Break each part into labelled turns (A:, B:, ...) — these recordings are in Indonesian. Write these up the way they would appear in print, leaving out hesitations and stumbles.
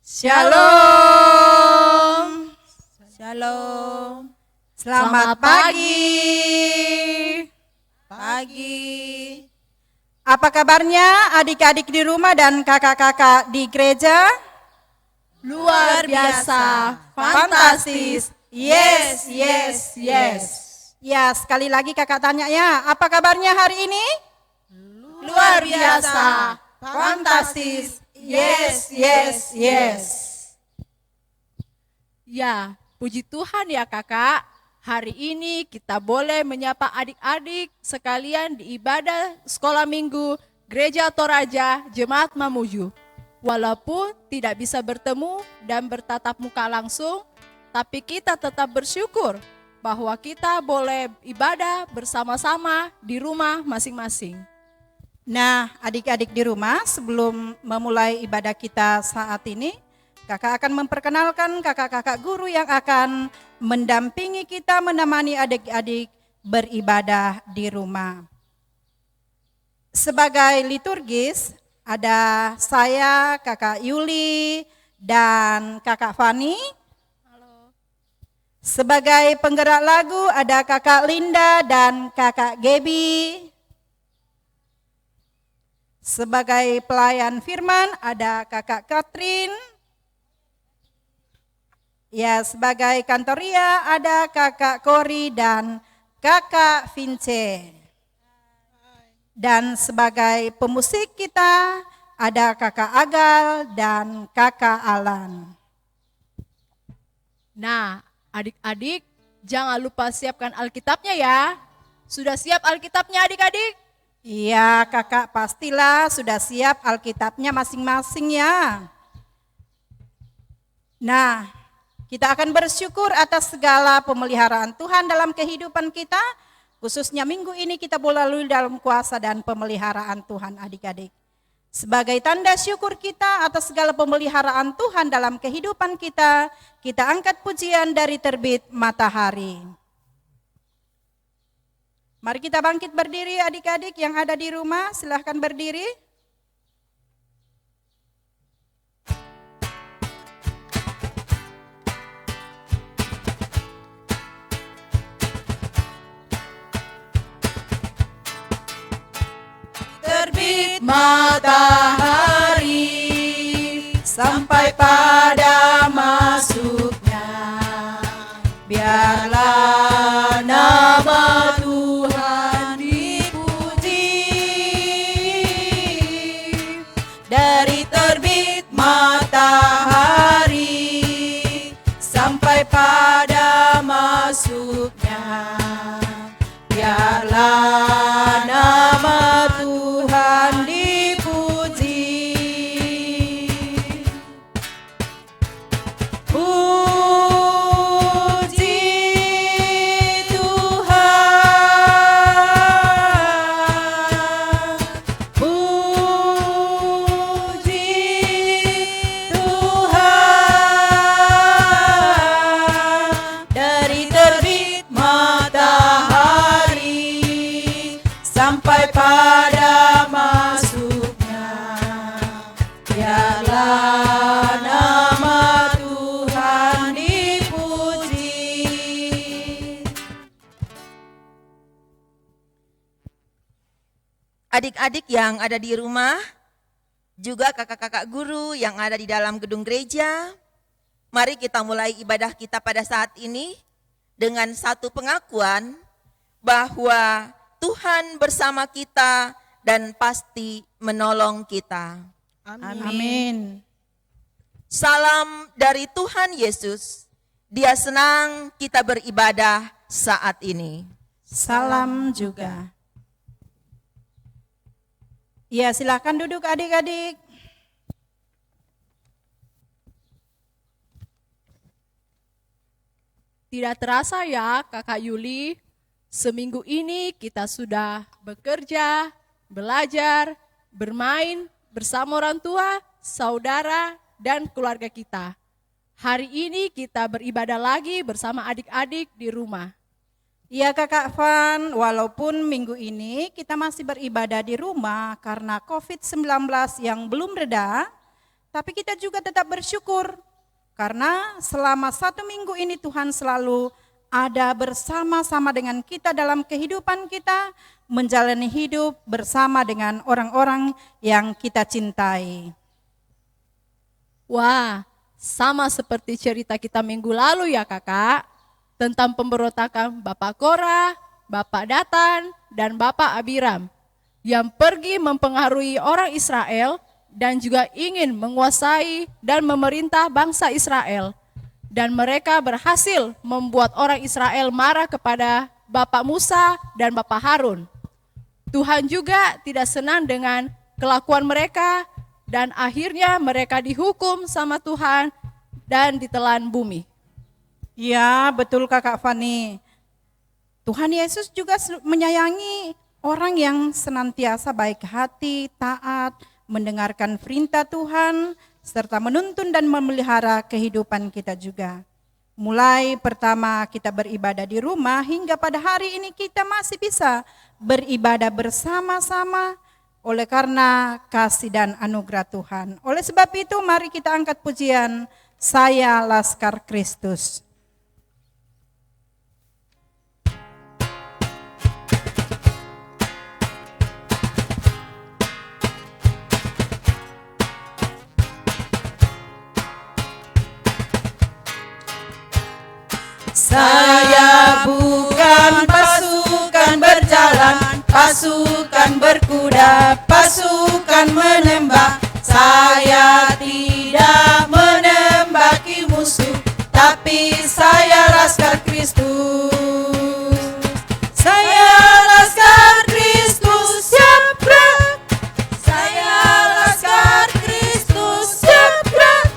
A: Shalom. Shalom. Selamat pagi. Apa kabarnya adik-adik di rumah dan kakak-kakak di gereja?
B: Luar biasa, fantastis. Yes.
A: Ya, sekali lagi kakak tanya ya, apa kabarnya hari ini?
B: Luar biasa, fantastis. Yes. Ya, puji Tuhan ya kakak. Hari ini kita boleh menyapa adik-adik sekalian di ibadah sekolah minggu Gereja Toraja Jemaat Mamuju. Walaupun tidak bisa bertemu dan bertatap muka langsung, tapi kita tetap bersyukur bahwa kita boleh ibadah bersama-sama di rumah masing-masing.
A: Nah, adik-adik di rumah, sebelum memulai ibadah kita saat ini, kakak akan memperkenalkan kakak-kakak guru yang akan mendampingi kita menemani adik-adik beribadah di rumah. Sebagai liturgis, ada saya, kakak Yuli, dan kakak Fani.
B: Halo.
A: Sebagai penggerak lagu, ada kakak Linda dan kakak Gaby. Sebagai pelayan firman ada kakak Katrin. Ya, sebagai kantoria ada kakak Kori dan kakak Vince. Dan sebagai pemusik kita ada kakak Agal dan kakak Alan.
B: Nah, adik-adik jangan lupa siapkan Alkitabnya ya. Sudah siap Alkitabnya adik-adik?
A: Iya kakak, pastilah sudah siap Alkitabnya masing-masing ya. Nah, kita akan bersyukur atas segala pemeliharaan Tuhan dalam kehidupan kita. Khususnya minggu ini kita boleh lalui dalam kuasa dan pemeliharaan Tuhan adik-adik. Sebagai tanda syukur kita atas segala pemeliharaan Tuhan dalam kehidupan kita, kita angkat pujian dari terbit matahari. Mari kita bangkit berdiri adik-adik yang ada di rumah, silahkan berdiri.
B: Terbit matahari sampai pada masuknya, biarlah nama Tuhan dipuji. Dari terbit matahari sampai pada masuknya, biarlah nama Tuhan dipuji. Puji Tuhan, puji Tuhan. Dari terbit matahari sampai pada masuknya, biarlah nama Tuhan dipuji.
C: Adik-adik yang ada di rumah, juga kakak-kakak guru yang ada di dalam gedung gereja, mari kita mulai ibadah kita pada saat ini dengan satu pengakuan bahwa Tuhan bersama kita dan pasti menolong kita.
A: Amin.
C: Salam dari Tuhan Yesus, Dia senang kita beribadah saat ini.
A: Salam juga. Ya, silahkan duduk adik-adik.
B: Tidak terasa ya kakak Yuli, seminggu ini kita sudah bekerja, belajar, bermain bersama orang tua, saudara, dan keluarga kita. Hari ini kita beribadah lagi bersama adik-adik di rumah.
A: Ya Kakak Van, walaupun minggu ini kita masih beribadah di rumah karena COVID-19 yang belum reda, tapi kita juga tetap bersyukur. Karena selama 1 minggu ini Tuhan selalu ada bersama-sama dengan kita dalam kehidupan kita, menjalani hidup bersama dengan orang-orang yang kita cintai.
B: Wah, sama seperti cerita kita minggu lalu ya kakak, tentang pemberontakan Bapak Korah, Bapak Datan, dan Bapak Abiram, yang pergi mempengaruhi orang Israel dan juga ingin menguasai dan memerintah bangsa Israel. Dan mereka berhasil membuat orang Israel marah kepada Bapak Musa dan Bapak Harun. Tuhan juga tidak senang dengan kelakuan mereka dan akhirnya mereka dihukum sama Tuhan dan ditelan bumi.
A: Ya, betul Kakak Fani. Tuhan Yesus juga menyayangi orang yang senantiasa baik hati, taat, mendengarkan perintah Tuhan, serta menuntun dan memelihara kehidupan kita juga. Mulai pertama kita beribadah di rumah hingga pada hari ini kita masih bisa beribadah bersama-sama oleh karena kasih dan anugerah Tuhan. Oleh sebab itu mari kita angkat pujian Saya Laskar Kristus. Saya bukan pasukan berjalan, pasukan berkuda, pasukan menembak. Saya tidak menembaki musuh, tapi saya Laskar Kristus. Saya Laskar Kristus, siap gerak. Saya Laskar Kristus, siap gerak.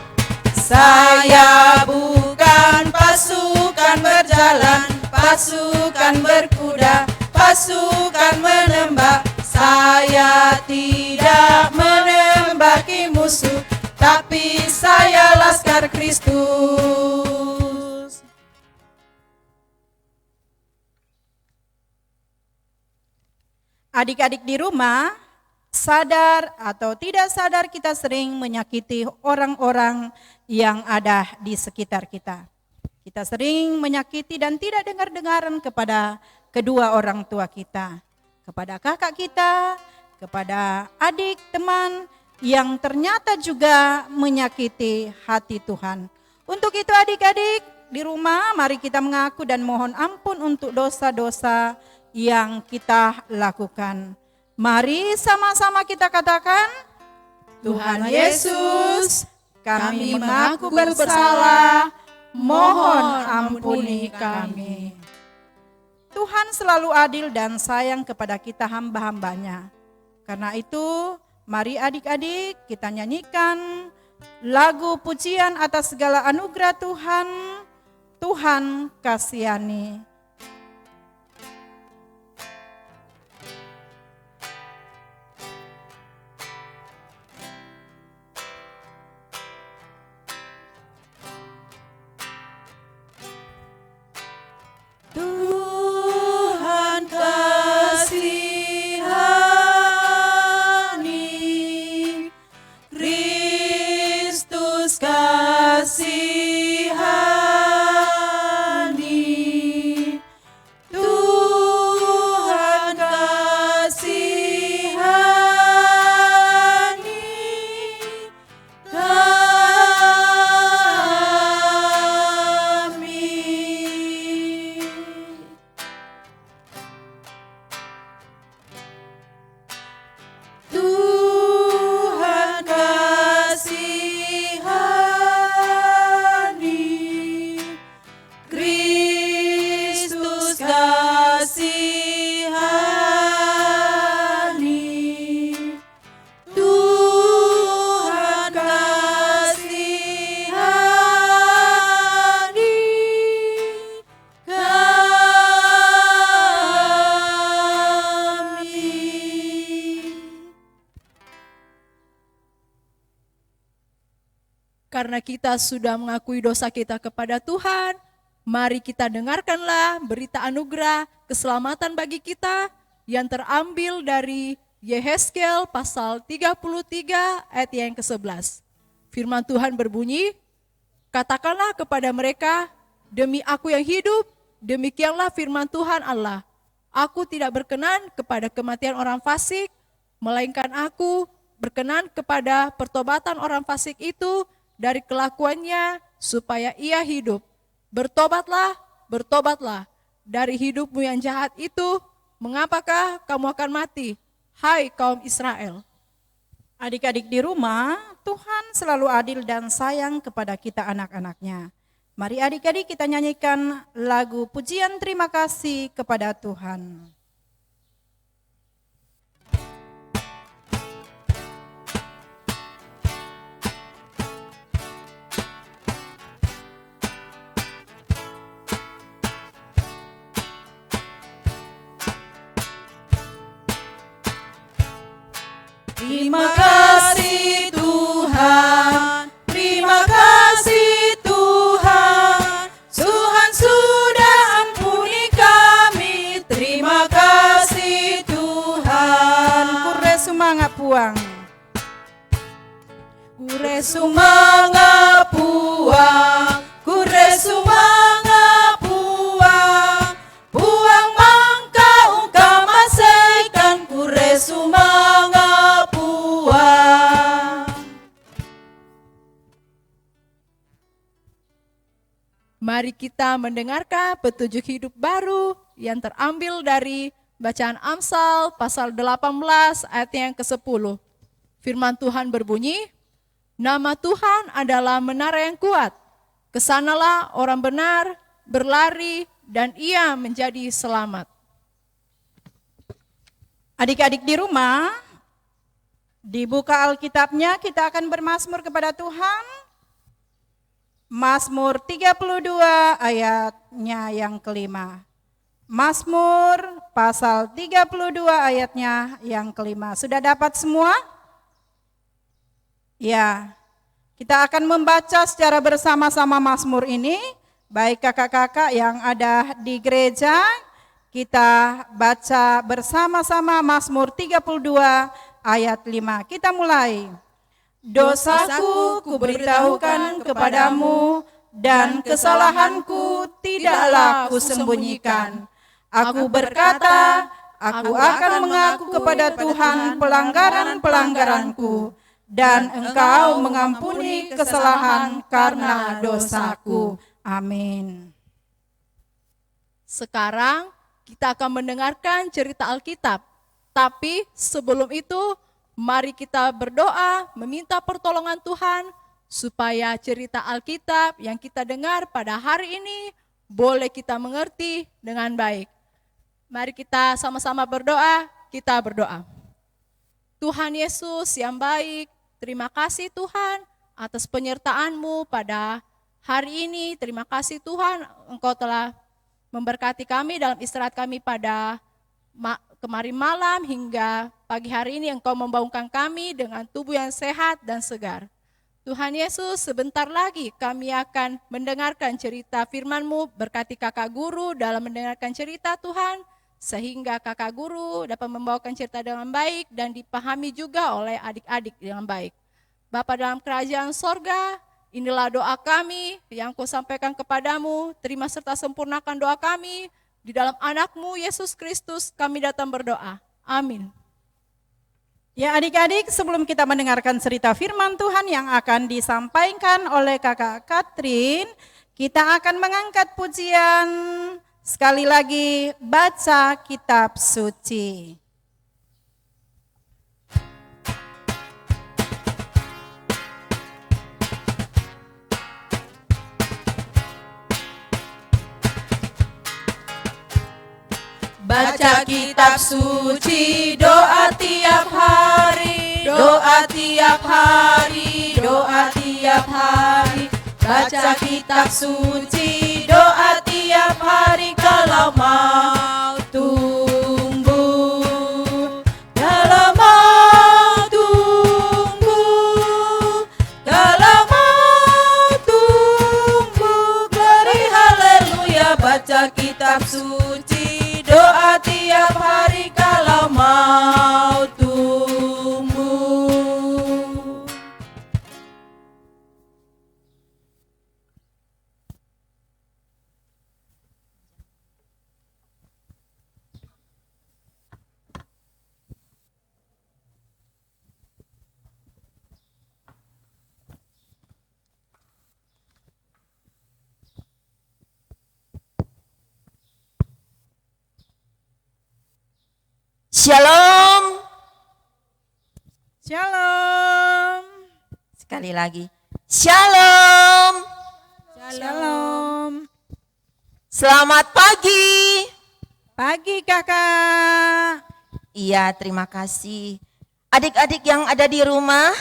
A: Saya bukan pasukan berjalan, pasukan berkuda, pasukan menembak. Saya tidak menembaki musuh, tapi saya Laskar Kristus. Adik-adik di rumah, sadar atau tidak sadar kita sering menyakiti orang-orang yang ada di sekitar kita. Kita sering menyakiti dan tidak dengar-dengaran kepada kedua orang tua kita, kepada kakak kita, kepada adik, teman yang ternyata juga menyakiti hati Tuhan. Untuk itu adik-adik di rumah mari kita mengaku dan mohon ampun untuk dosa-dosa yang kita lakukan. Mari sama-sama kita katakan, Tuhan Yesus, kami mengaku bersalah, mohon ampuni kami. Tuhan selalu adil dan sayang kepada kita hamba-hambanya. Karena itu, mari adik-adik kita nyanyikan lagu pujian atas segala anugerah Tuhan. Tuhan kasihani. Tuhan kasihani, Kristus kasihani, Tuhan kasihani kami. Tuhan kasihani, Kristus kasihani, Tuhan kasihani kami.
B: Karena kita sudah mengakui dosa kita kepada Tuhan, mari kita dengarkanlah berita anugerah keselamatan bagi kita yang terambil dari Yehezkiel pasal 33 ayat yang ke-11. Firman Tuhan berbunyi, katakanlah kepada mereka, demi aku yang hidup, demikianlah firman Tuhan Allah. Aku tidak berkenan kepada kematian orang fasik, melainkan aku berkenan kepada pertobatan orang fasik itu dari kelakuannya supaya ia hidup. Bertobatlah, bertobatlah dari hidupmu yang jahat itu, mengapakah kamu akan mati, hai kaum Israel?
A: Adik-adik di rumah, Tuhan selalu adil dan sayang kepada kita anak-anaknya. Mari adik-adik kita nyanyikan lagu pujian terima kasih kepada Tuhan. Terima kasih Tuhan, terima kasih Tuhan, Tuhan sudah ampuni kami, terima kasih Tuhan. Kure sumanga puang, kure sumanga puang, kure sumanga puang, puang mangka ungkam asekan kure sumanga.
B: Mari kita mendengarkan petunjuk hidup baru yang terambil dari bacaan Amsal pasal 18 ayat yang ke-10. Firman Tuhan berbunyi, nama Tuhan adalah menara yang kuat. Kesanalah orang benar berlari dan ia menjadi selamat.
A: Adik-adik di rumah, dibuka Alkitabnya, kita akan bermazmur kepada Tuhan. Mazmur 32 ayatnya yang kelima. Mazmur pasal 32 ayatnya yang kelima. Sudah dapat semua? Ya, kita akan membaca secara bersama-sama Mazmur ini. Baik kakak-kakak yang ada di gereja, kita baca bersama-sama Mazmur 32 ayat 5. Kita mulai. Dosaku kuberitahukan kepadamu dan kesalahanku tidaklah kusembunyikan. Aku berkata, aku akan mengaku kepada Tuhan pelanggaran-pelanggaranku dan Engkau mengampuni kesalahan karena dosaku. Amin.
B: Sekarang kita akan mendengarkan cerita Alkitab. Tapi sebelum itu, mari kita berdoa meminta pertolongan Tuhan supaya cerita Alkitab yang kita dengar pada hari ini boleh kita mengerti dengan baik. Mari kita sama-sama berdoa, kita berdoa. Tuhan Yesus yang baik, terima kasih Tuhan atas penyertaan-Mu pada hari ini. Terima kasih Tuhan, Engkau telah memberkati kami dalam istirahat kami pada kemarin malam hingga pagi hari ini. Engkau membangunkan kami dengan tubuh yang sehat dan segar. Tuhan Yesus, sebentar lagi kami akan mendengarkan cerita firman-Mu. Berkati kakak guru dalam mendengarkan cerita Tuhan, sehingga kakak guru dapat membawakan cerita dengan baik dan dipahami juga oleh adik-adik dengan baik. Bapa dalam kerajaan sorga, inilah doa kami yang Kau sampaikan kepadamu. Terima serta sempurnakan doa kami. Di dalam anak-Mu Yesus Kristus kami datang berdoa. Amin.
A: Ya adik-adik, sebelum kita mendengarkan cerita firman Tuhan yang akan disampaikan oleh kakak Katrin, kita akan mengangkat pujian sekali lagi, baca kitab suci. Baca kitab suci, doa tiap hari, doa tiap hari, doa tiap hari. Baca kitab suci, doa tiap hari kalau mau tumbuh. Kalau mau tumbuh, kalau mau tumbuh, glory haleluya. Baca kitab suci, doa tiap hari kalau mau tumbuh.
C: Shalom.
A: Shalom.
C: Sekali lagi. Shalom.
A: Shalom.
C: Selamat pagi.
A: Pagi kakak.
C: Iya, terima kasih. Adik-adik yang ada di rumah,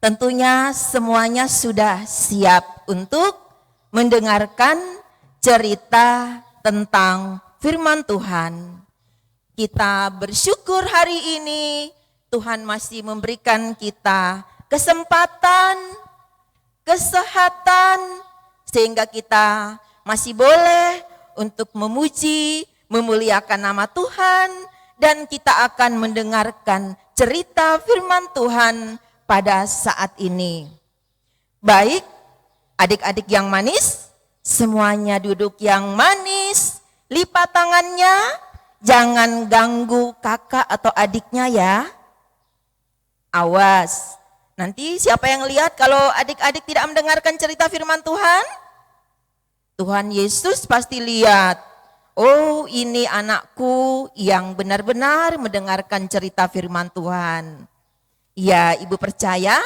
C: tentunya semuanya sudah siap untuk mendengarkan cerita tentang firman Tuhan. Kita bersyukur hari ini Tuhan masih memberikan kita kesempatan, kesehatan, sehingga kita masih boleh untuk memuji, memuliakan nama Tuhan, dan kita akan mendengarkan cerita firman Tuhan pada saat ini. Baik, adik-adik yang manis, semuanya duduk yang manis, lipat tangannya, jangan ganggu kakak atau adiknya ya. Awas, nanti siapa yang lihat kalau adik-adik tidak mendengarkan cerita firman Tuhan? Tuhan Yesus pasti lihat, oh ini anakku yang benar-benar mendengarkan cerita firman Tuhan. Ya, Ibu percaya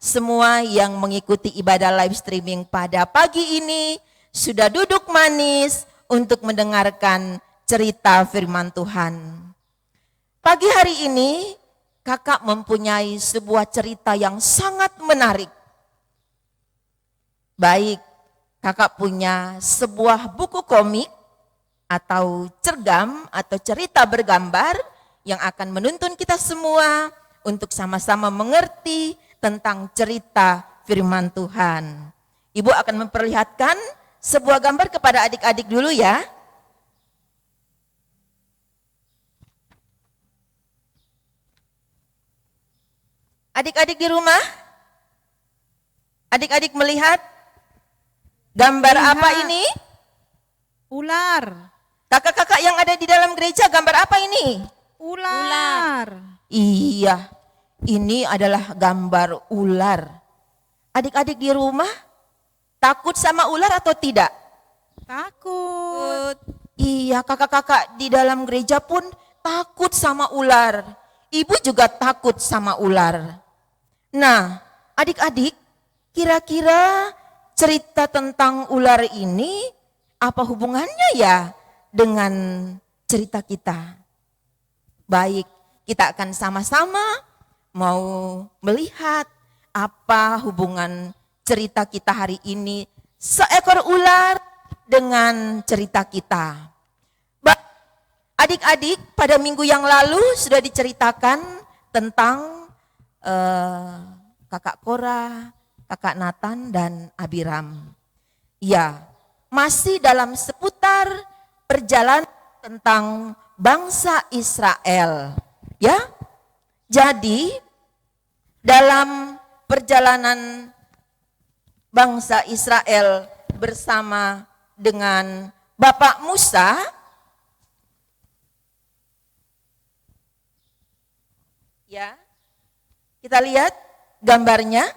C: semua yang mengikuti ibadah live streaming pada pagi ini sudah duduk manis untuk mendengarkan cerita firman Tuhan. Pagi hari ini kakak mempunyai sebuah cerita yang sangat menarik. Baik, kakak punya sebuah buku komik atau cergam atau cerita bergambar yang akan menuntun kita semua untuk sama-sama mengerti tentang cerita firman Tuhan. Ibu akan memperlihatkan sebuah gambar kepada adik-adik dulu ya. Adik-adik di rumah, adik-adik melihat gambar apa ini?
A: Ular.
C: Kakak-kakak yang ada di dalam gereja, gambar apa ini?
A: Ular.
C: Iya, ini adalah gambar ular. Adik-adik di rumah, takut sama ular atau tidak?
A: Takut.
C: Iya, kakak-kakak di dalam gereja pun takut sama ular. Ibu juga takut sama ular. Nah, adik-adik, kira-kira cerita tentang ular ini apa hubungannya ya dengan cerita kita? Baik, kita akan sama-sama mau melihat apa hubungan cerita kita hari ini, seekor ular dengan cerita kita. Adik-adik, pada minggu yang lalu sudah diceritakan tentang kakak Korah, kakak Nathan dan Abiram. Ya, masih dalam seputar perjalanan tentang bangsa Israel. Ya, jadi dalam perjalanan bangsa Israel bersama dengan Bapak Musa, ya, kita lihat gambarnya.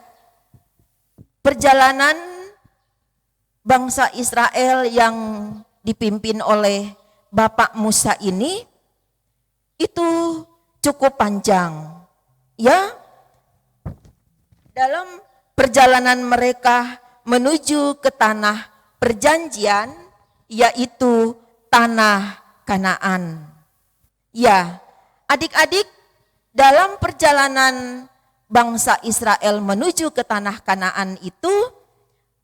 C: Perjalanan bangsa Israel yang dipimpin oleh Bapak Musa ini itu cukup panjang. Ya, dalam perjalanan mereka menuju ke tanah perjanjian, yaitu tanah Kanaan. Ya, adik-adik, dalam perjalanan bangsa Israel menuju ke tanah Kanaan itu,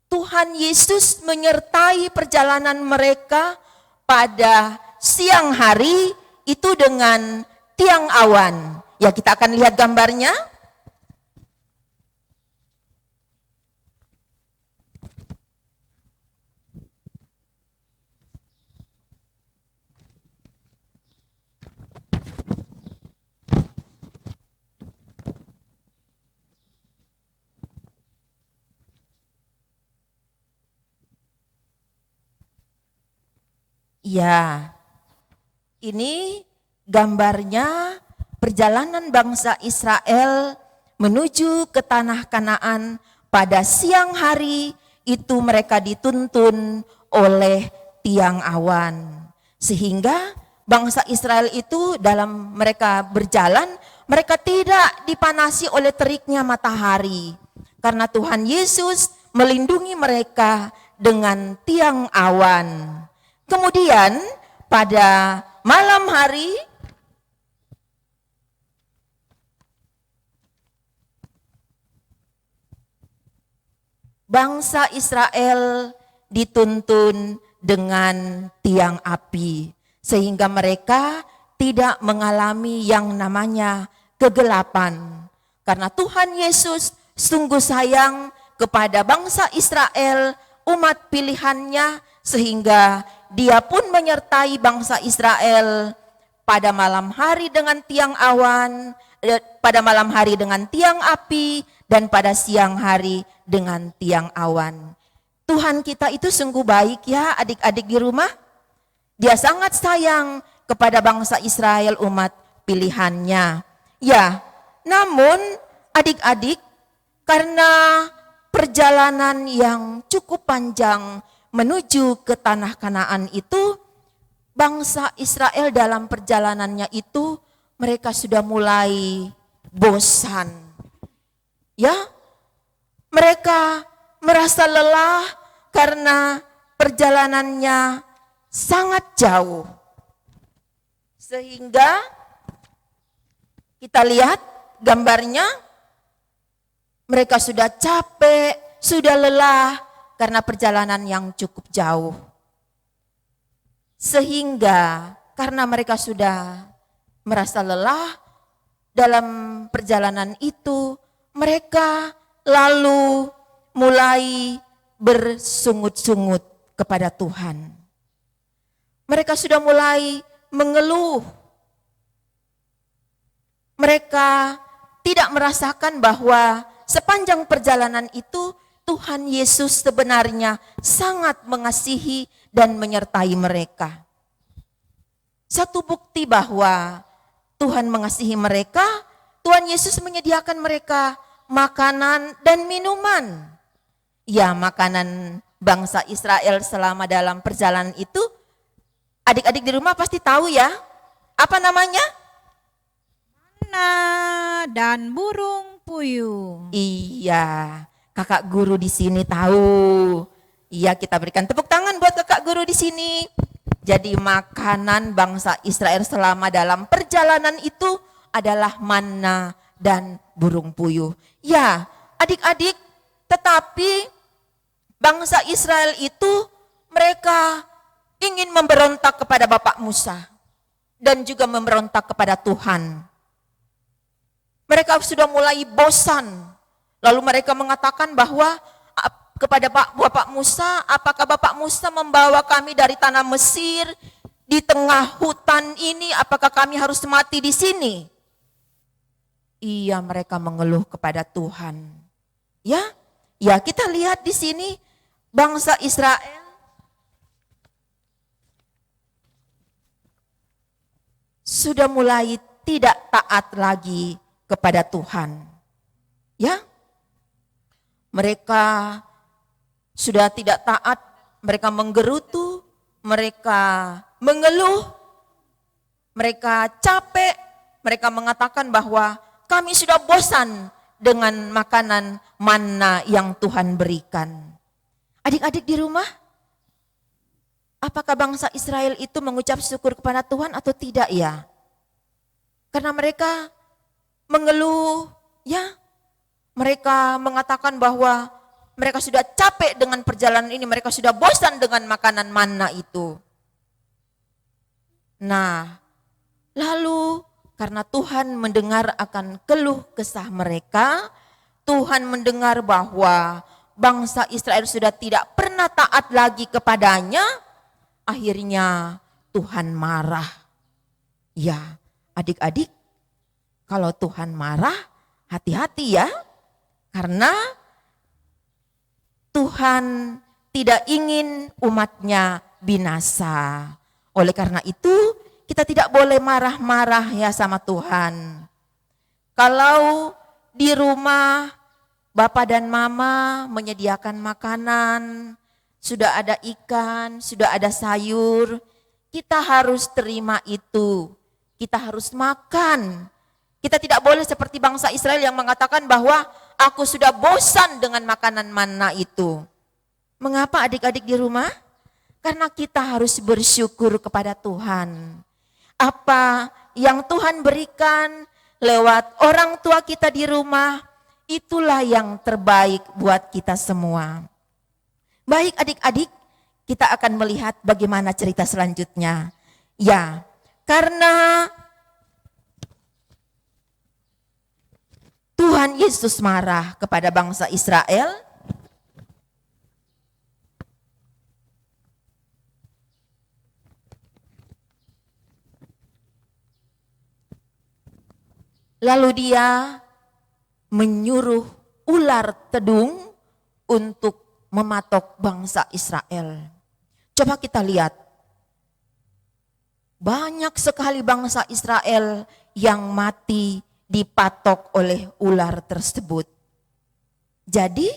C: Tuhan Yesus menyertai perjalanan mereka pada siang hari itu dengan tiang awan. Ya, kita akan lihat gambarnya. Ya, ini gambarnya perjalanan bangsa Israel menuju ke tanah Kanaan pada siang hari itu mereka dituntun oleh tiang awan. Sehingga bangsa Israel itu dalam mereka berjalan, mereka tidak dipanasi oleh teriknya matahari. Karena Tuhan Yesus melindungi mereka dengan tiang awan. Kemudian pada malam hari, bangsa Israel dituntun dengan tiang api, sehingga mereka tidak mengalami yang namanya kegelapan. Karena Tuhan Yesus sungguh sayang kepada bangsa Israel, umat pilihannya, sehingga Dia pun menyertai bangsa Israel pada malam hari dengan tiang awan, pada malam hari dengan tiang api, dan pada siang hari dengan tiang awan. Tuhan kita itu sungguh baik ya adik-adik di rumah. Dia sangat sayang kepada bangsa Israel, umat pilihannya. Ya, namun adik-adik, karena perjalanan yang cukup panjang menuju ke tanah Kanaan itu, bangsa Israel dalam perjalanannya itu mereka sudah mulai bosan. Ya, mereka merasa lelah karena perjalanannya sangat jauh. Sehingga kita lihat gambarnya, mereka sudah capek, sudah lelah karena perjalanan yang cukup jauh. Sehingga karena mereka sudah merasa lelah dalam perjalanan itu, mereka lalu mulai bersungut-sungut kepada Tuhan. Mereka sudah mulai mengeluh. Mereka tidak merasakan bahwa sepanjang perjalanan itu Tuhan Yesus sebenarnya sangat mengasihi dan menyertai mereka. Satu bukti bahwa Tuhan mengasihi mereka, Tuhan Yesus menyediakan mereka makanan dan minuman. Ya, makanan bangsa Israel selama dalam perjalanan itu, adik-adik di rumah pasti tahu ya. Apa namanya?
A: Manna dan burung puyuh.
C: Iya, kakak guru di sini tahu. Iya, kita berikan tepuk tangan buat kakak guru di sini. Jadi makanan bangsa Israel selama dalam perjalanan itu adalah manna dan burung puyuh. Ya, adik-adik, tetapi bangsa Israel itu mereka ingin memberontak kepada Bapak Musa dan juga memberontak kepada Tuhan. Mereka sudah mulai bosan. Lalu mereka mengatakan bahwa kepada Bapak Musa, apakah Bapak Musa membawa kami dari tanah Mesir di tengah hutan ini, apakah kami harus mati di sini? Iya, mereka mengeluh kepada Tuhan. Ya, kita lihat di sini bangsa Israel sudah mulai tidak taat lagi kepada Tuhan. Ya, mereka sudah tidak taat, mereka menggerutu, mereka mengeluh, mereka capek, mereka mengatakan bahwa kami sudah bosan dengan makanan manna yang Tuhan berikan. Adik-adik di rumah, apakah bangsa Israel itu mengucap syukur kepada Tuhan atau tidak ya? Karena mereka mengeluh, ya, mereka mengatakan bahwa mereka sudah capek dengan perjalanan ini, mereka sudah bosan dengan makanan manna itu. Nah, lalu karena Tuhan mendengar akan keluh kesah mereka, Tuhan mendengar bahwa bangsa Israel sudah tidak pernah taat lagi kepadanya, akhirnya Tuhan marah. Ya, adik-adik, kalau Tuhan marah, hati-hati ya, karena Tuhan tidak ingin umatnya binasa. Oleh karena itu, kita tidak boleh marah-marah ya sama Tuhan. Kalau di rumah Bapak dan Mama menyediakan makanan, sudah ada ikan, sudah ada sayur, kita harus terima itu. Kita harus makan. Kita tidak boleh seperti bangsa Israel yang mengatakan bahwa aku sudah bosan dengan makanan manna itu. Mengapa adik-adik di rumah? Karena kita harus bersyukur kepada Tuhan. Apa yang Tuhan berikan lewat orang tua kita di rumah, itulah yang terbaik buat kita semua. Baik adik-adik, kita akan melihat bagaimana cerita selanjutnya. Ya, karena Tuhan Yesus marah kepada bangsa Israel, lalu dia menyuruh ular tedung untuk mematok bangsa Israel. Coba kita lihat, banyak sekali bangsa Israel yang mati dipatok oleh ular tersebut. Jadi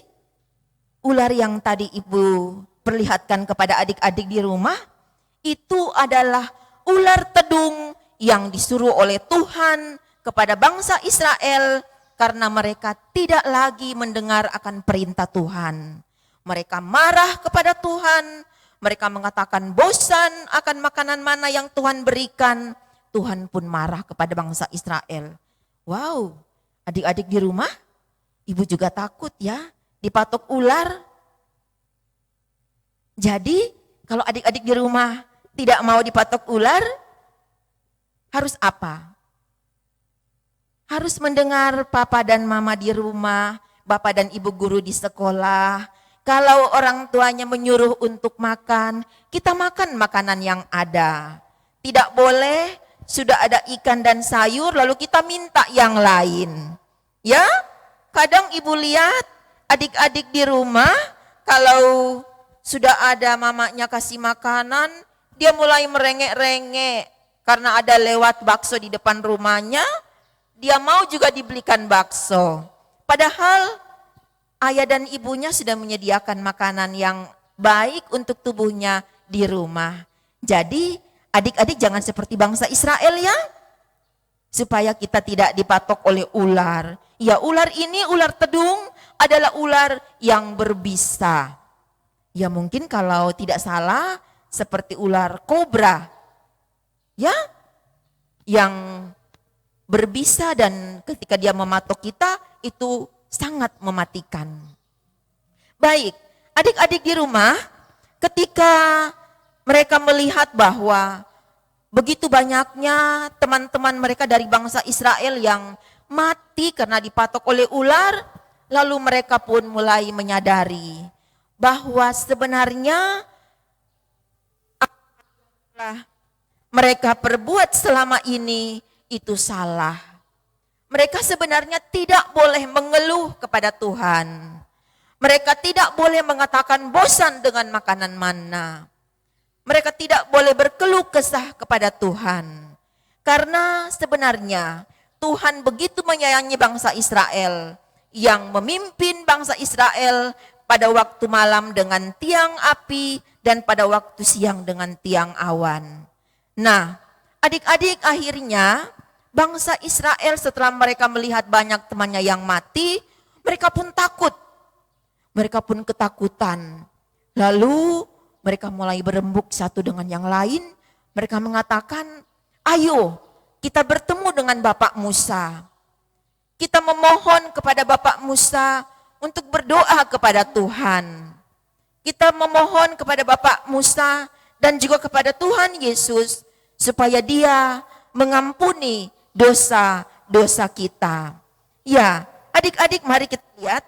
C: ular yang tadi ibu perlihatkan kepada adik-adik di rumah, itu adalah ular tedung yang disuruh oleh Tuhan kepada bangsa Israel karena mereka tidak lagi mendengar akan perintah Tuhan. Mereka marah kepada Tuhan, mereka mengatakan bosan akan makanan mana yang Tuhan berikan. Tuhan pun marah kepada bangsa Israel. Wow, adik-adik di rumah, ibu juga takut ya dipatok ular. Jadi kalau adik-adik di rumah tidak mau dipatok ular, harus apa? Harus mendengar papa dan mama di rumah, bapak dan ibu guru di sekolah. Kalau orang tuanya menyuruh untuk makan, kita makan makanan yang ada. Tidak boleh sudah ada ikan dan sayur lalu kita minta yang lain. Ya, kadang ibu lihat adik-adik di rumah kalau sudah ada mamanya kasih makanan, dia mulai merengek-rengek karena ada lewat bakso di depan rumahnya, dia mau juga dibelikan bakso. Padahal ayah dan ibunya sudah menyediakan makanan yang baik untuk tubuhnya di rumah. Jadi adik-adik jangan seperti bangsa Israel ya. Supaya kita tidak dipatok oleh ular. Ya, ular ini, ular tedung adalah ular yang berbisa. Ya mungkin kalau tidak salah seperti ular kobra. Ya, yang berbisa dan ketika dia mematok kita itu sangat mematikan. Baik, adik-adik di rumah ketika mereka melihat bahwa begitu banyaknya teman-teman mereka dari bangsa Israel yang mati karena dipatok oleh ular, lalu mereka pun mulai menyadari bahwa sebenarnya mereka perbuat selama ini itu salah. Mereka sebenarnya tidak boleh mengeluh kepada Tuhan. Mereka tidak boleh mengatakan bosan dengan makanan manna. Mereka tidak boleh berkeluh kesah kepada Tuhan. Karena sebenarnya Tuhan begitu menyayangi bangsa Israel yang memimpin bangsa Israel pada waktu malam dengan tiang api dan pada waktu siang dengan tiang awan. Nah, adik-adik akhirnya bangsa Israel setelah mereka melihat banyak temannya yang mati, mereka pun takut. Mereka pun ketakutan. Lalu mereka mulai berembuk satu dengan yang lain. Mereka mengatakan, ayo kita bertemu dengan Bapak Musa. Kita memohon kepada Bapak Musa untuk berdoa kepada Tuhan. Kita memohon kepada Bapak Musa dan juga kepada Tuhan Yesus supaya Dia mengampuni dosa-dosa kita. Ya, adik-adik mari kita lihat.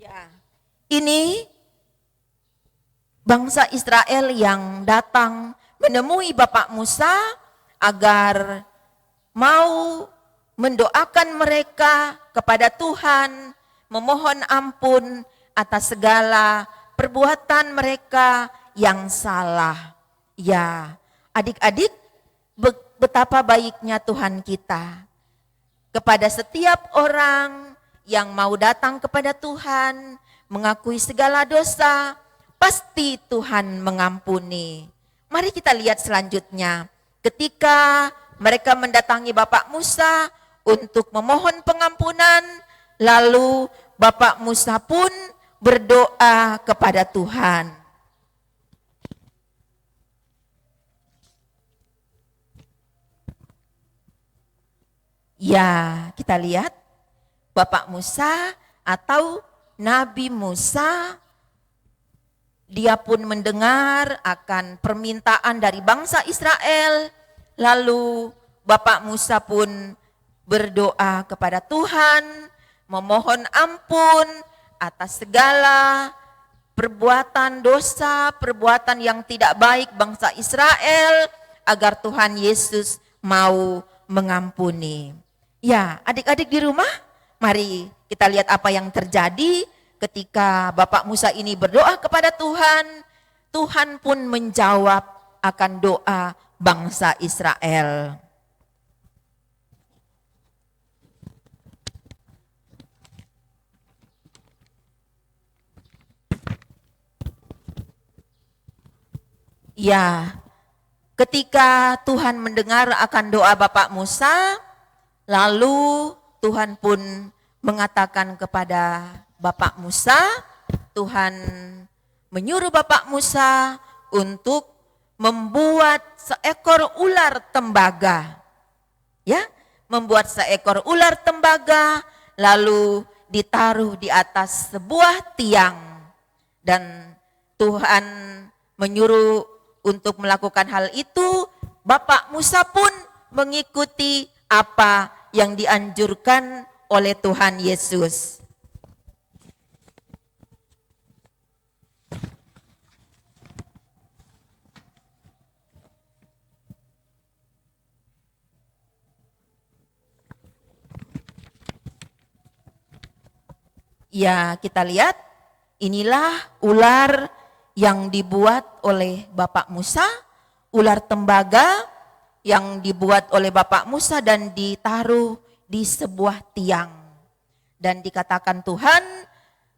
C: Ya, ini bangsa Israel yang datang menemui Bapak Musa agar mau mendoakan mereka kepada Tuhan, memohon ampun atas segala perbuatan mereka yang salah. Ya, adik-adik, betapa baiknya Tuhan kita kepada setiap orang yang mau datang kepada Tuhan, mengakui segala dosa, pasti Tuhan mengampuni. Mari kita lihat selanjutnya. Ketika mereka mendatangi Bapak Musa untuk memohon pengampunan, lalu Bapak Musa pun berdoa kepada Tuhan. Ya, kita lihat Bapak Musa atau Nabi Musa, dia pun mendengar akan permintaan dari bangsa Israel, lalu Bapak Musa pun berdoa kepada Tuhan, memohon ampun atas segala perbuatan dosa, perbuatan yang tidak baik bangsa Israel, agar Tuhan Yesus mau mengampuni. Ya, adik-adik di rumah, mari kita lihat apa yang terjadi ketika Bapak Musa ini berdoa kepada Tuhan. Tuhan pun menjawab akan doa bangsa Israel. Ya, ketika Tuhan mendengar akan doa Bapak Musa, lalu Tuhan pun mengatakan kepada Bapak Musa, Tuhan menyuruh Bapak Musa untuk membuat seekor ular tembaga. Ya, membuat seekor ular tembaga lalu ditaruh di atas sebuah tiang. Dan Tuhan menyuruh untuk melakukan hal itu, Bapak Musa pun mengikuti apa yang dianjurkan oleh Tuhan Yesus. Ya, kita lihat inilah ular yang dibuat oleh Bapak Musa, ular tembaga yang dibuat oleh Bapak Musa dan ditaruh di sebuah tiang. Dan dikatakan Tuhan,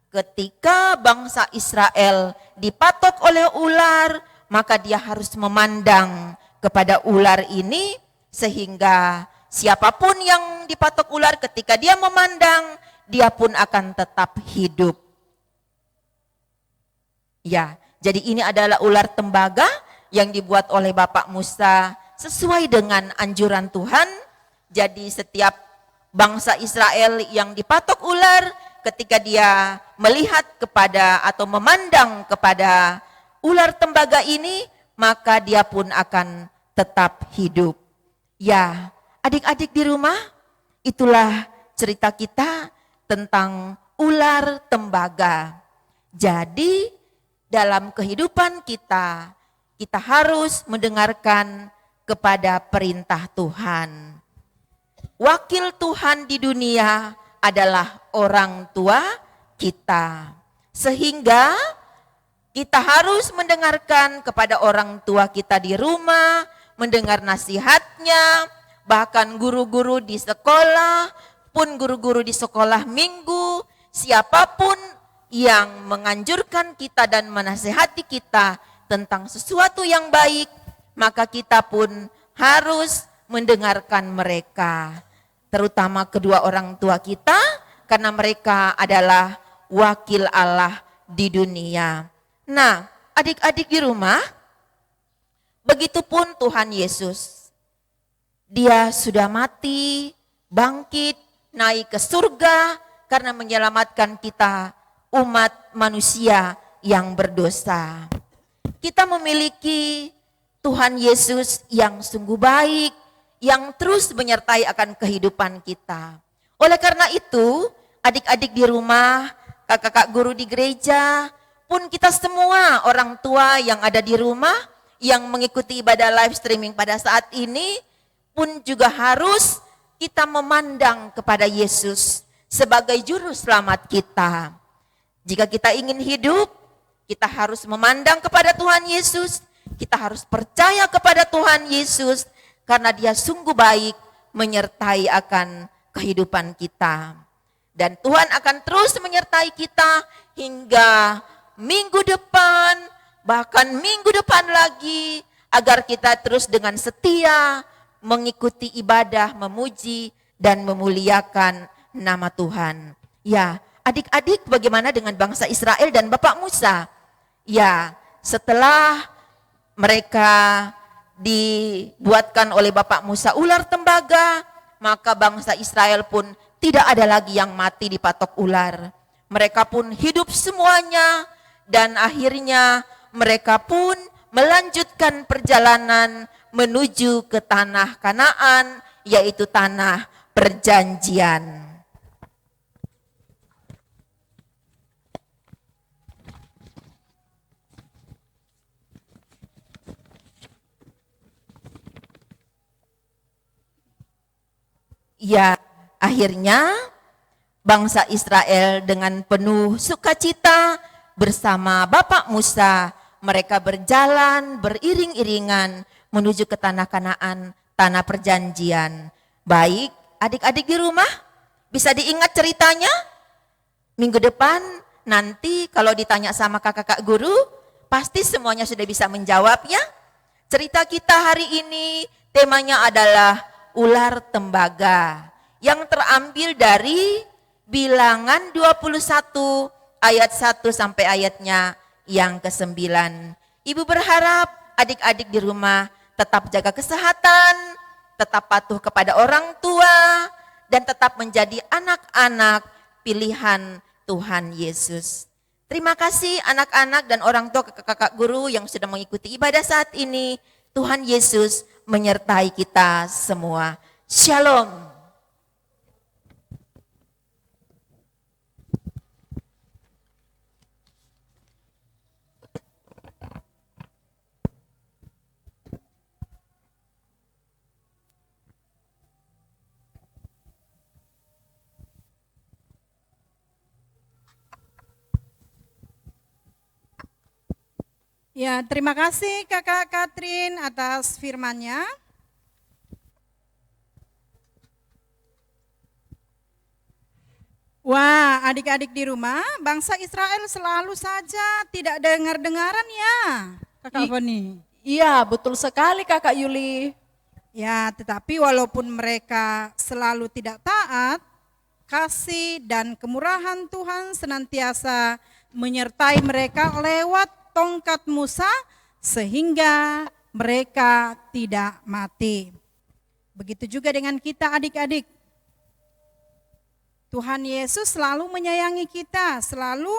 C: ketika bangsa Israel dipatok oleh ular, maka dia harus memandang kepada ular ini, sehingga siapapun yang dipatok ular ketika dia memandang, dia pun akan tetap hidup. Ya, jadi ini adalah ular tembaga yang dibuat oleh Bapak Musa sesuai dengan anjuran Tuhan. Jadi setiap bangsa Israel yang dipatok ular, ketika dia melihat kepada atau memandang kepada ular tembaga ini, maka dia pun akan tetap hidup. Ya, adik-adik di rumah, itulah cerita kita tentang ular tembaga. Jadi dalam kehidupan kita, kita harus mendengarkan kepada perintah Tuhan. Wakil Tuhan di dunia adalah orang tua kita. Sehingga kita harus mendengarkan kepada orang tua kita di rumah, mendengar nasihatnya, bahkan guru-guru di sekolah, pun guru-guru di sekolah minggu, siapapun yang menganjurkan kita dan menasihati kita tentang sesuatu yang baik, maka kita pun harus mendengarkan mereka, terutama kedua orang tua kita, karena mereka adalah wakil Allah di dunia. Nah, adik-adik di rumah, begitupun Tuhan Yesus. Dia sudah mati, bangkit, naik ke surga karena menyelamatkan kita, umat manusia yang berdosa. Kita memiliki Tuhan Yesus yang sungguh baik, yang terus menyertai akan kehidupan kita. Oleh karena itu, adik-adik di rumah, kakak-kakak guru di gereja, pun kita semua orang tua yang ada di rumah, yang mengikuti ibadah live streaming pada saat ini, pun juga harus kita memandang kepada Yesus sebagai juru selamat kita. Jika kita ingin hidup, kita harus memandang kepada Tuhan Yesus, kita harus percaya kepada Tuhan Yesus, karena Dia sungguh baik menyertai akan kehidupan kita. Dan Tuhan akan terus menyertai kita hingga minggu depan, bahkan minggu depan lagi, agar kita terus dengan setia mengikuti ibadah, memuji dan memuliakan nama Tuhan. Ya, adik-adik, bagaimana dengan bangsa Israel dan Bapak Musa? Ya, setelah mereka dibuatkan oleh Bapak Musa ular tembaga, maka bangsa Israel pun tidak ada lagi yang mati dipatok ular. Mereka pun hidup semuanya dan akhirnya mereka pun melanjutkan perjalanan menuju ke tanah Kanaan, yaitu tanah perjanjian. Ya, akhirnya bangsa Israel dengan penuh sukacita bersama Bapak Musa, mereka berjalan beriring-iringan menuju ke tanah Kanaan, tanah perjanjian. Baik, adik-adik di rumah, bisa diingat ceritanya? Minggu depan nanti kalau ditanya sama kakak-kakak guru, pasti semuanya sudah bisa menjawab ya. Cerita kita hari ini temanya adalah ular tembaga yang terambil dari Bilangan 21 ayat 1 sampai ayatnya yang ke-9. Ibu berharap adik-adik di rumah tetap jaga kesehatan, tetap patuh kepada orang tua, dan tetap menjadi anak-anak pilihan Tuhan Yesus. Terima kasih anak-anak dan orang tua, kakak-kakak guru yang sudah mengikuti ibadah saat ini. Tuhan Yesus menyertai kita semua. Shalom.
A: Ya, terima kasih Kakak Katrin atas firman-Nya. Wah, adik-adik di rumah, bangsa Israel selalu saja tidak dengar-dengaran ya, Kakak Foni.
B: Iya, betul sekali Kakak Yuli.
A: Ya, tetapi walaupun mereka selalu tidak taat, kasih dan kemurahan Tuhan senantiasa menyertai mereka lewat tongkat Musa sehingga mereka tidak mati. Begitu juga dengan kita adik-adik. Tuhan Yesus selalu menyayangi kita, selalu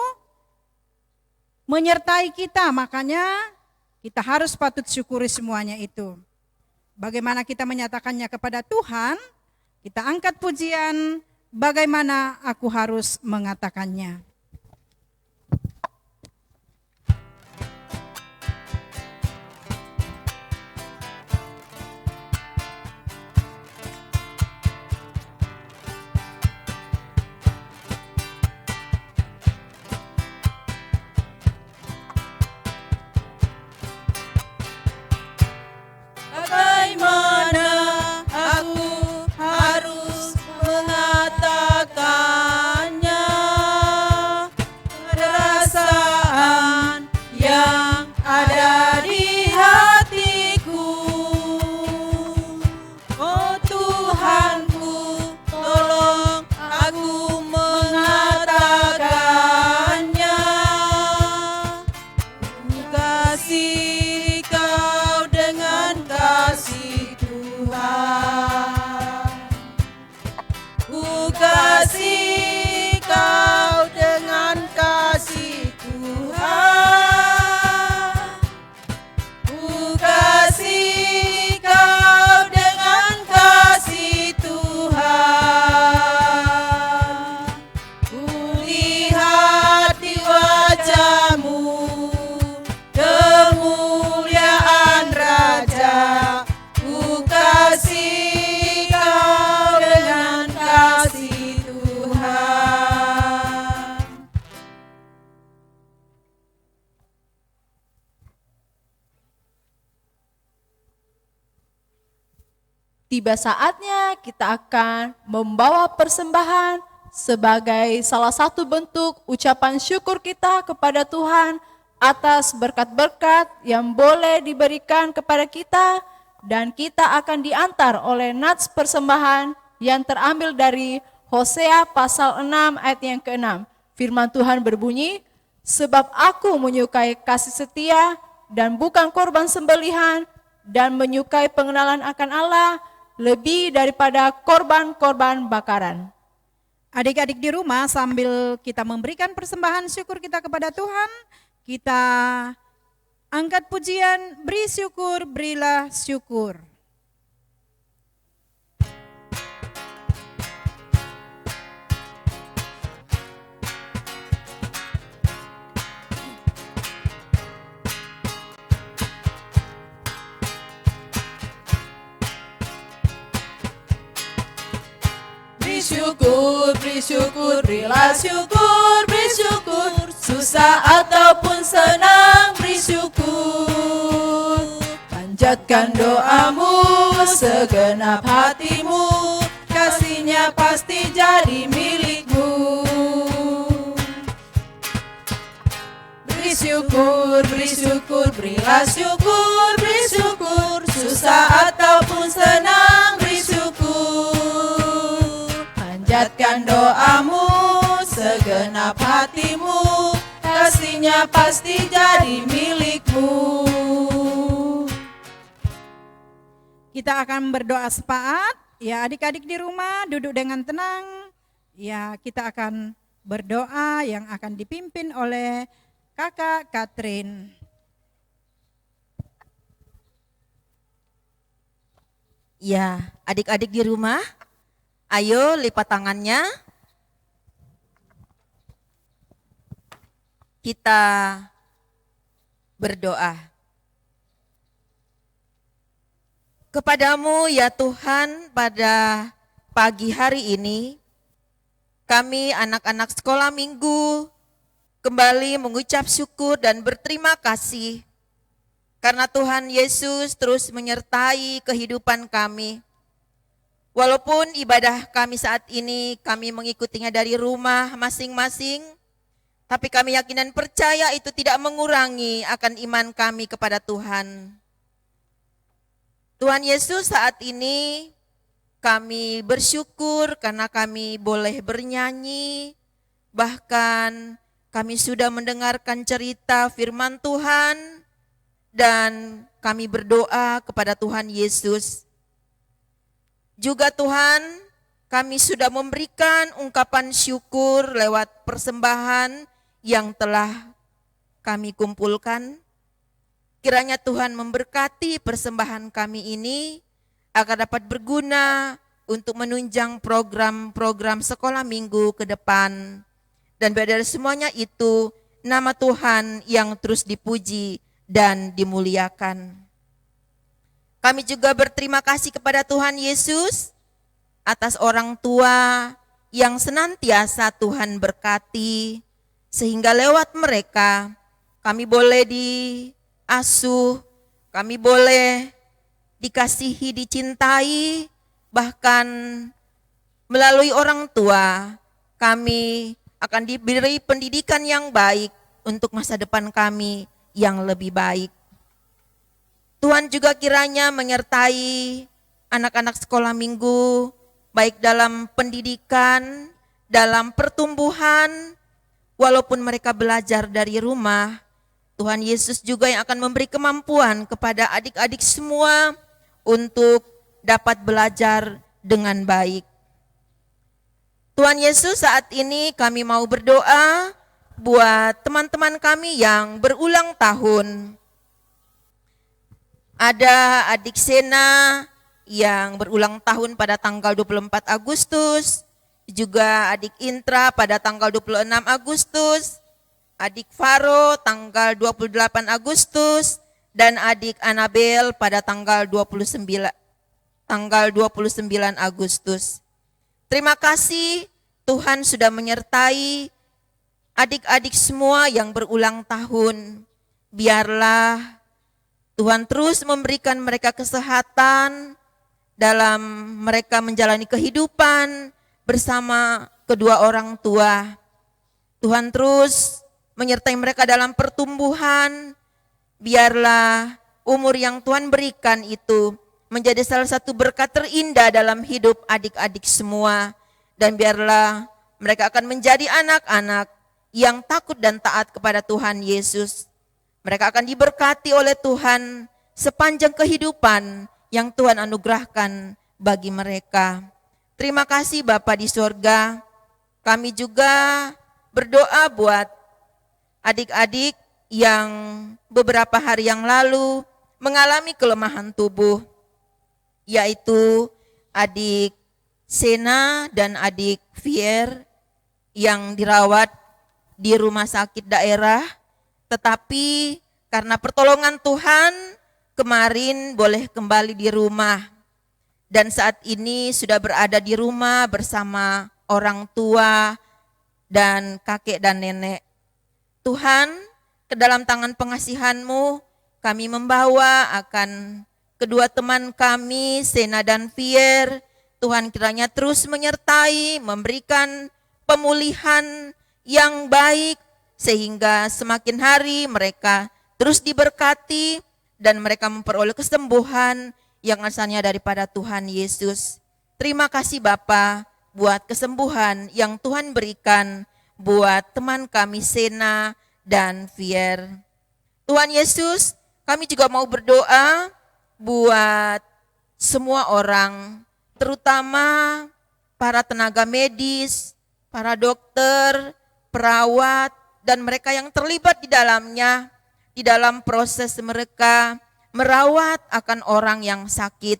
A: menyertai kita, makanya kita harus patut syukuri semuanya itu. Bagaimana kita menyatakannya kepada Tuhan, kita angkat pujian, bagaimana aku harus mengatakannya.
D: Bagaimana aku harus mengatakannya? Perasaan yang ada di hatiku. Oh Tuhanku, tolong aku mengatakannya. Kasih kau dengan kasih Tuhan. Ku kasih kau dengan kasih Tuhan. Ku kasih kau dengan kasih Tuhan. Ku lihat di wajah-Mu kemuliaan Raja. Ku kasih kau dengan kasih Tuhan.
B: Tiba saatnya kita akan membawa persembahan sebagai salah satu bentuk ucapan syukur kita kepada Tuhan atas berkat-berkat yang boleh diberikan kepada kita, dan kita akan diantar oleh nats persembahan yang terambil dari Hosea pasal 6 ayat yang ke-6. Firman Tuhan berbunyi, sebab aku menyukai kasih setia dan bukan korban sembelihan, dan menyukai pengenalan akan Allah lebih daripada korban-korban bakaran.
A: Adik-adik di rumah, sambil kita memberikan persembahan syukur kita kepada Tuhan, kita angkat pujian, beri syukur, berilah syukur.
D: Beri syukur, berilah syukur, beri syukur. Susah ataupun senang, beri syukur. Panjatkan doamu, segenap hatimu, kasihnya pasti jadi milikmu. Beri syukur, berilah syukur, beri syukur. Susah ataupun senang, beri syukur. Panjatkan doamu, segenap hatimu, kasihnya pasti jadi milikmu.
A: Kita akan berdoa sepaat. Ya, adik-adik di rumah duduk dengan tenang. Ya, kita akan berdoa yang akan dipimpin oleh Kakak Katrin.
C: Ya, adik-adik di rumah, ayo lipat tangannya. Kita berdoa. Kepadamu ya Tuhan, pada pagi hari ini, kami anak-anak sekolah minggu kembali mengucap syukur dan berterima kasih karena Tuhan Yesus terus menyertai kehidupan kami. Walaupun ibadah kami saat ini kami mengikutinya dari rumah masing-masing, tapi kami yakin dan percaya itu tidak mengurangi akan iman kami kepada Tuhan. Tuhan Yesus, saat ini kami bersyukur karena kami boleh bernyanyi, bahkan kami sudah mendengarkan cerita firman Tuhan, dan kami berdoa kepada Tuhan Yesus. Juga Tuhan, kami sudah memberikan ungkapan syukur lewat persembahan yang telah kami kumpulkan. Kiranya Tuhan memberkati persembahan kami ini agar dapat berguna untuk menunjang program-program sekolah minggu ke depan. Dan dari semuanya itu, nama Tuhan yang terus dipuji dan dimuliakan. Kami juga berterima kasih kepada Tuhan Yesus atas orang tua yang senantiasa Tuhan berkati, sehingga lewat mereka kami boleh diasuh, kami boleh dikasihi, dicintai, bahkan melalui orang tua kami akan diberi pendidikan yang baik untuk masa depan kami yang lebih baik. Tuhan juga kiranya menyertai anak-anak sekolah minggu, baik dalam pendidikan, dalam pertumbuhan, walaupun mereka belajar dari rumah. Tuhan Yesus juga yang akan memberi kemampuan kepada adik-adik semua untuk dapat belajar dengan baik. Tuhan Yesus, saat ini kami mau berdoa buat teman-teman kami yang berulang tahun. Ada adik Sena yang berulang tahun pada tanggal 24 Agustus, juga adik Intra pada tanggal 26 Agustus, adik Faro tanggal 28 Agustus, dan adik Anabel pada tanggal 29 Agustus. Terima kasih Tuhan sudah menyertai adik-adik semua yang berulang tahun. Biarlah Tuhan terus memberikan mereka kesehatan dalam mereka menjalani kehidupan bersama kedua orang tua. Tuhan terus menyertai mereka dalam pertumbuhan. Biarlah umur yang Tuhan berikan itu menjadi salah satu berkat terindah dalam hidup adik-adik semua. Dan biarlah mereka akan menjadi anak-anak yang takut dan taat kepada Tuhan Yesus. Mereka akan diberkati oleh Tuhan sepanjang kehidupan yang Tuhan anugerahkan bagi mereka. Terima kasih Bapa di surga. Kami juga berdoa buat adik-adik yang beberapa hari yang lalu mengalami kelemahan tubuh, yaitu adik Sena dan adik Fier yang dirawat di rumah sakit daerah, tetapi karena pertolongan Tuhan kemarin boleh kembali di rumah dan saat ini sudah berada di rumah bersama orang tua dan kakek dan nenek. Tuhan, ke dalam tangan pengasihan-Mu kami membawa akan kedua teman kami, Sena dan Fier. Tuhan kiranya terus menyertai, memberikan pemulihan yang baik, sehingga semakin hari mereka terus diberkati dan mereka memperoleh kesembuhan yang asalnya daripada Tuhan Yesus. Terima kasih Bapa buat kesembuhan yang Tuhan berikan buat teman kami Sena dan Fier. Tuhan Yesus, kami juga mau berdoa buat semua orang, terutama para tenaga medis, para dokter, perawat, dan mereka yang terlibat di dalamnya, di dalam proses mereka merawat akan orang yang sakit.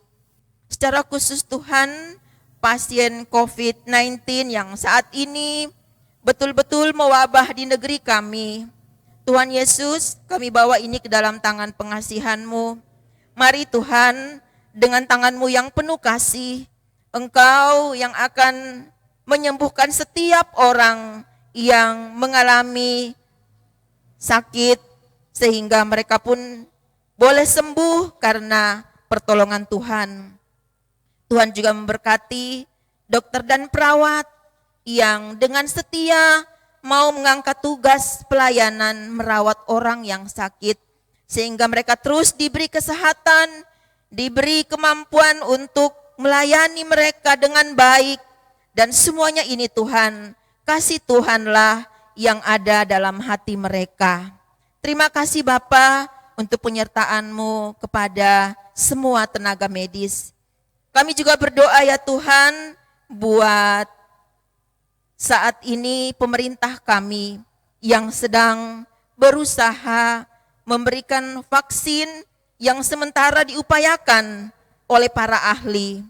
C: Secara khusus Tuhan, pasien COVID-19 yang saat ini betul-betul mewabah di negeri kami. Tuhan Yesus, kami bawa ini ke dalam tangan pengasihan-Mu. Mari Tuhan, dengan tangan-Mu yang penuh kasih, Engkau yang akan menyembuhkan setiap orang yang mengalami sakit, sehingga mereka pun boleh sembuh karena pertolongan Tuhan. Tuhan juga memberkati dokter dan perawat yang dengan setia mau mengangkat tugas pelayanan merawat orang yang sakit, sehingga mereka terus diberi kesehatan, diberi kemampuan untuk melayani mereka dengan baik. Dan semuanya ini Tuhan, kasih Tuhanlah yang ada dalam hati mereka. Terima kasih Bapa untuk penyertaan-Mu kepada semua tenaga medis. Kami juga berdoa ya Tuhan buat saat ini pemerintah kami yang sedang berusaha memberikan vaksin yang sementara diupayakan oleh para ahli.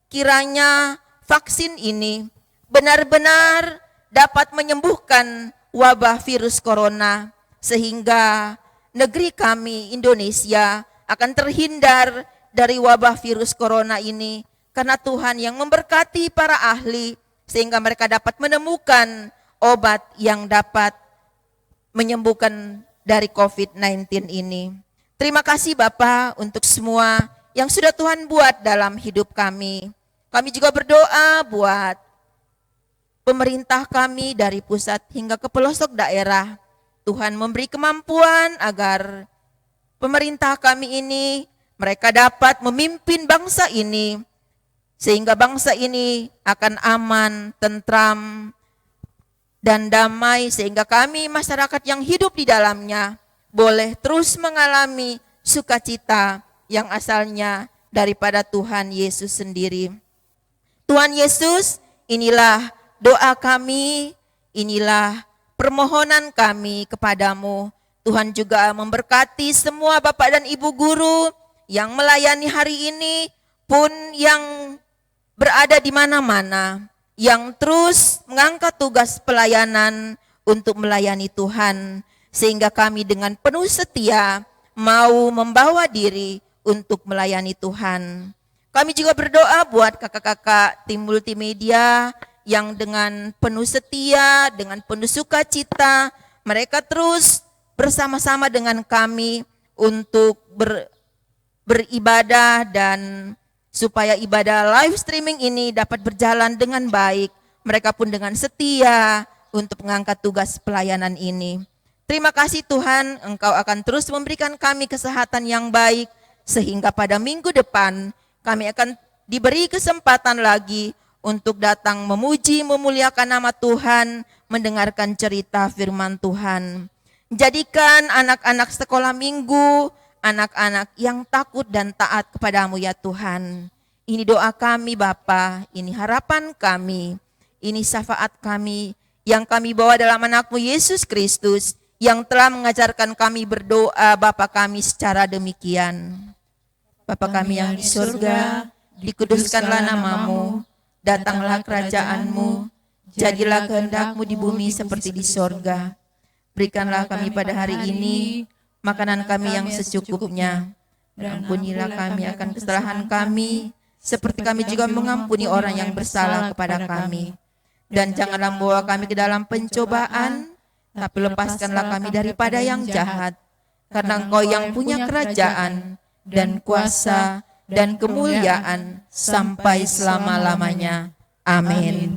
C: Kiranya vaksin ini benar-benar dapat menyembuhkan wabah virus corona, sehingga negeri kami Indonesia akan terhindar dari wabah virus corona ini, karena Tuhan yang memberkati para ahli sehingga mereka dapat menemukan obat yang dapat menyembuhkan dari COVID-19 ini. Terima kasih Bapa untuk semua yang sudah Tuhan buat dalam hidup kami. Kami juga berdoa buat pemerintah kami dari pusat hingga ke pelosok daerah. Tuhan memberi kemampuan agar pemerintah kami ini, mereka dapat memimpin bangsa ini, sehingga bangsa ini akan aman, tentram, dan damai, sehingga kami masyarakat yang hidup di dalamnya boleh terus mengalami sukacita yang asalnya daripada Tuhan Yesus sendiri. Tuhan Yesus, inilah doa kami, inilah permohonan kami kepadamu. Tuhan juga memberkati semua Bapak dan Ibu guru yang melayani hari ini, pun yang berada di mana-mana, yang terus mengangkat tugas pelayanan untuk melayani Tuhan, sehingga kami dengan penuh setia mau membawa diri untuk melayani Tuhan. Kami juga berdoa buat kakak-kakak tim multimedia yang dengan penuh setia, dengan penuh sukacita, mereka terus bersama-sama dengan kami untuk beribadah, dan supaya ibadah live streaming ini dapat berjalan dengan baik. mereka pun dengan setia untuk mengangkat tugas pelayanan ini. Terima kasih Tuhan, Engkau akan terus memberikan kami kesehatan yang baik, sehingga pada minggu depan kami akan diberi kesempatan lagi untuk datang memuji, memuliakan nama Tuhan, mendengarkan cerita firman Tuhan. Jadikan anak-anak sekolah minggu, anak-anak yang takut dan taat kepadamu ya Tuhan. Ini doa kami Bapa, ini harapan kami, ini syafaat kami yang kami bawa dalam anak-Mu Yesus Kristus yang telah mengajarkan kami berdoa Bapa kami secara demikian. Bapa kami yang di surga, dikuduskanlah nama-Mu, datanglah kerajaan-Mu, jadilah kehendak-Mu di bumi seperti di sorga. Berikanlah kami pada hari ini makanan kami yang secukupnya, dan ampunilah kami akan kesalahan kami, seperti kami juga mengampuni orang yang bersalah kepada kami. Dan janganlah membawa kami ke dalam pencobaan, tapi lepaskanlah kami daripada yang jahat. Karena Engkau yang punya kerajaan, dan kuasa, dan kemuliaan, sampai selama-lamanya. Amin.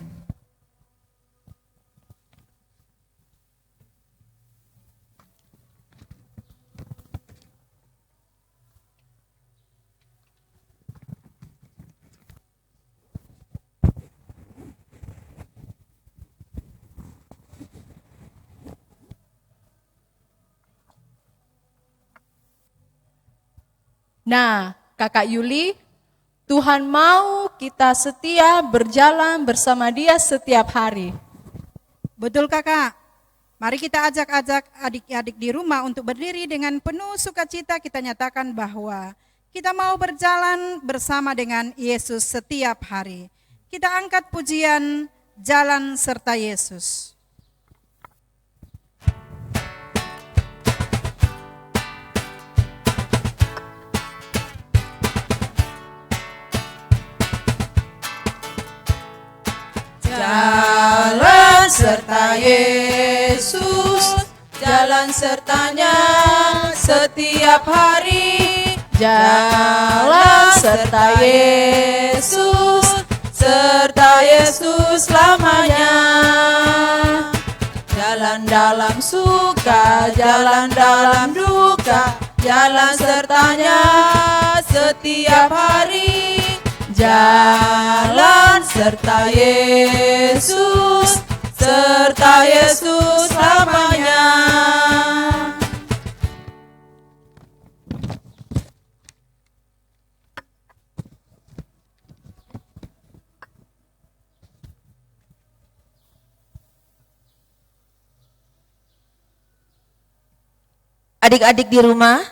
B: Nah, Kakak Yuli, Tuhan mau kita setia berjalan bersama Dia setiap hari.
A: Betul kakak. Mari kita ajak-ajak adik-adik di rumah untuk berdiri dengan penuh sukacita kita nyatakan bahwa kita mau berjalan bersama dengan Yesus setiap hari. Kita angkat pujian Jalan Serta Yesus.
D: Jalan serta Yesus, jalan sertanya setiap hari. Jalan serta Yesus, serta Yesus selamanya. Jalan dalam suka, jalan dalam duka, jalan sertanya setiap hari. Jalan serta Yesus, serta Yesus selamanya.
C: Adik-adik di rumah,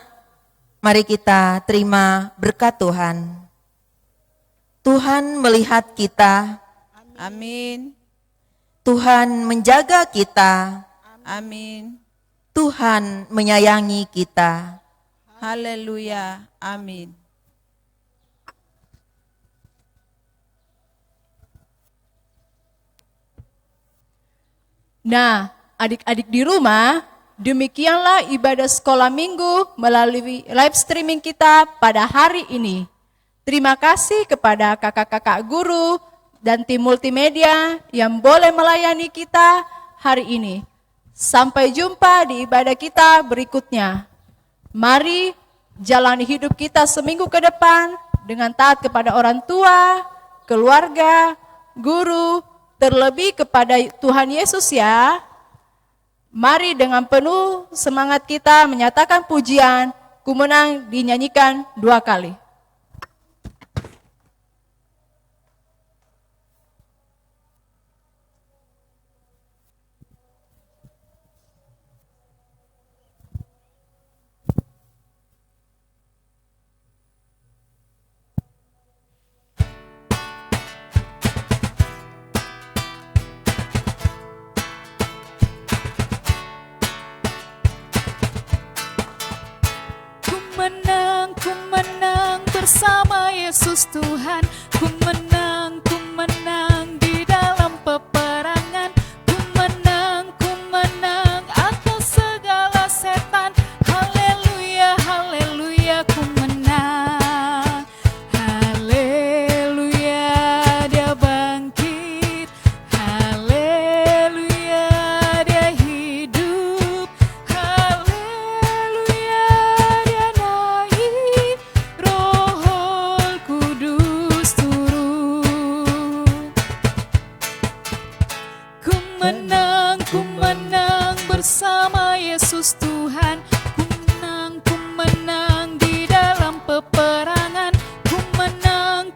C: mari kita terima berkat Tuhan. Tuhan melihat kita,
D: Amin,
C: Tuhan menjaga kita,
D: amin,
C: Tuhan menyayangi kita.
D: haleluya, amin.
B: Nah, adik-adik di rumah, demikianlah ibadah sekolah minggu melalui live streaming kita pada hari ini. Terima kasih kepada kakak-kakak guru dan tim multimedia yang boleh melayani kita hari ini. Sampai jumpa di ibadah kita berikutnya. Mari jalani hidup kita seminggu ke depan dengan taat kepada orang tua, keluarga, guru, terlebih kepada Tuhan Yesus ya. Mari dengan penuh semangat kita menyatakan pujian, Ku Menang dinyanyikan 2 kali.
E: Ku menang bersama Yesus Tuhan. Ku menang di dalam peperangan. Ku menang atas segala setan. Haleluya, haleluya, ku menang. Haleluya, Dia bangkit. menang bersama Yesus Tuhan. Ku menang di dalam peperangan. Ku menang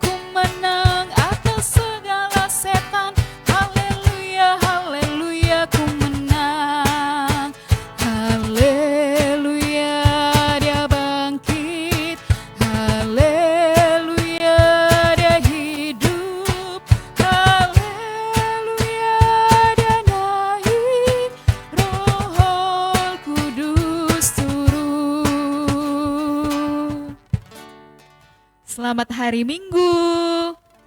E: atas segala setan. Haleluya, haleluya, ku menang. Haleluya, dia bangkit. Haleluya, dia hidup. Haleluya, dia naik. Roh Kudus turun. Selamat hari Minggu.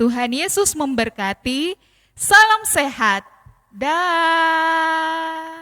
E: Tuhan Yesus memberkati. Salam sehat. Dah.